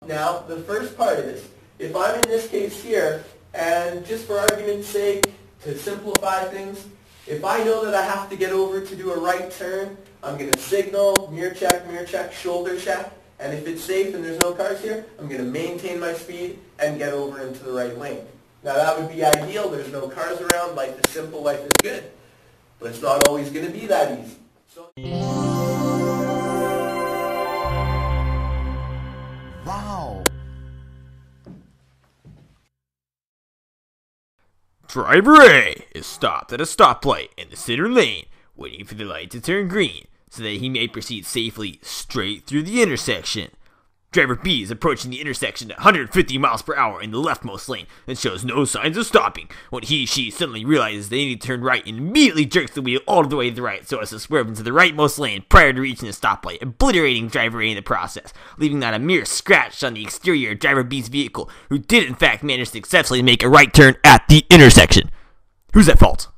Now, the first part is, if I'm in this case here, and just for argument's sake, to simplify things, if I know that I have to get over to do a right turn, I'm going to signal, mirror check, shoulder check, and if it's safe and there's no cars here, I'm going to maintain my speed and get over into the right lane. Now that would be ideal, there's no cars around, life is simple, life is good. But it's not always going to be that easy. Wow. Driver A is stopped at a stoplight in the center lane, waiting for the light to turn green, so that he may proceed safely straight through the intersection. Driver B is approaching the intersection at 150 miles per hour in the leftmost lane and shows no signs of stopping when she suddenly realizes they need to turn right and immediately jerks the wheel all the way to the right so as to swerve into the rightmost lane prior to reaching the stoplight, obliterating Driver A in the process, leaving not a mere scratch on the exterior of Driver B's vehicle, who did in fact manage to successfully make a right turn at the intersection. Who's at fault?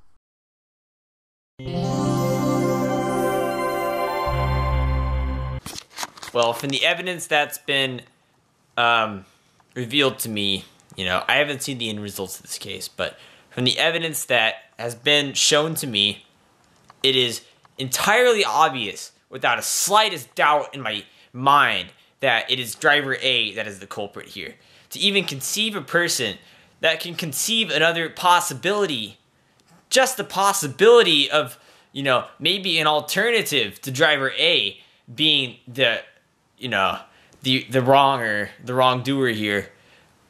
Well, from the evidence that's been revealed to me, I haven't seen the end results of this case, but from the evidence that has been shown to me, it is entirely obvious, without a slightest doubt in my mind, that it is Driver A that is the culprit here. To even conceive a person that can conceive another possibility, just the possibility of, maybe an alternative to Driver A being the wrongdoer here,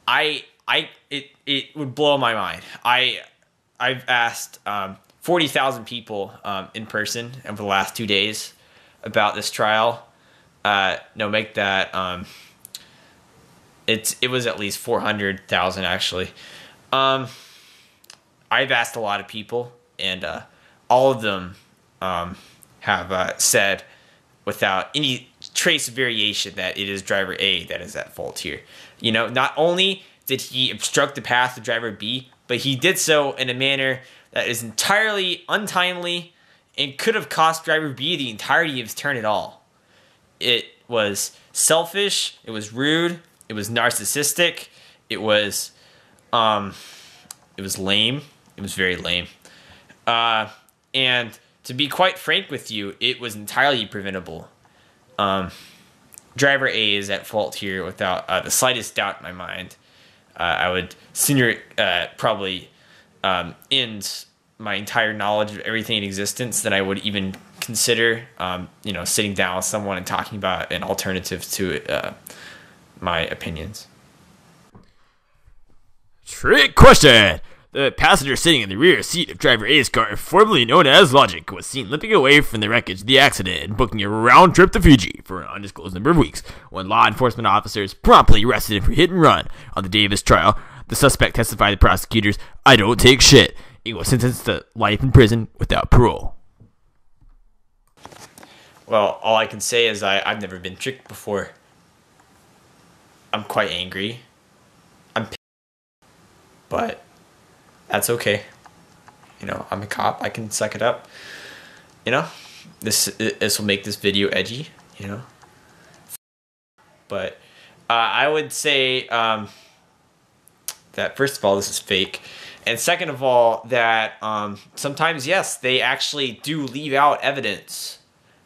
it would blow my mind. I've asked 40,000 people in person over the last 2 days about this trial. Make that it was at least 400,000 actually. I've asked a lot of people, and all of them have said, without any trace of variation, that it is Driver A that is at fault here. Not only did he obstruct the path of Driver B, but he did so in a manner that is entirely untimely and could have cost Driver B the entirety of his turn at all. It was selfish, it was rude, it was narcissistic, it was lame, it was very lame. And to be quite frank with you, it was entirely preventable. Driver A is at fault here without the slightest doubt in my mind. I would sooner probably end my entire knowledge of everything in existence than I would even consider, sitting down with someone and talking about an alternative to my opinions. Trick question! The passenger sitting in the rear seat of Driver A's car, formerly known as Logic, was seen limping away from the wreckage of the accident and booking a round trip to Fiji for an undisclosed number of weeks. When law enforcement officers promptly arrested him for hit and run on the day of his trial, the suspect testified to prosecutors, "I don't take shit." He was sentenced to life in prison without parole. Well, all I can say is I've never been tricked before. I'm quite angry. I'm pissed. But that's okay. I'm a cop. I can suck it up. This will make this video edgy. But I would say that first of all, this is fake, and second of all, that sometimes, yes, they actually do leave out evidence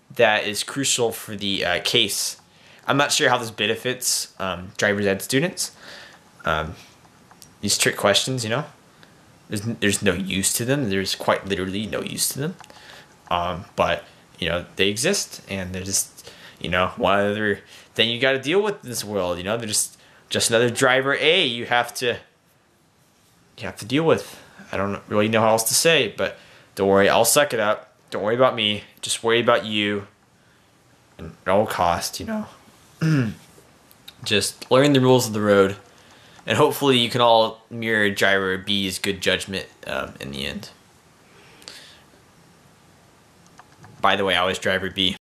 that is crucial for the case. I'm not sure how this benefits driver's ed students. These trick questions, there's no use to them. There's quite literally no use to them. But they exist, and they're just one other thing you got to deal with in this world. They're just another Driver A you have to deal with. I don't really know how else to say, but don't worry, I'll suck it up. Don't worry about me. Just worry about you. And at all cost, just learn the rules of the road. And hopefully you can all mirror Driver B's good judgment in the end. By the way, I was Driver B.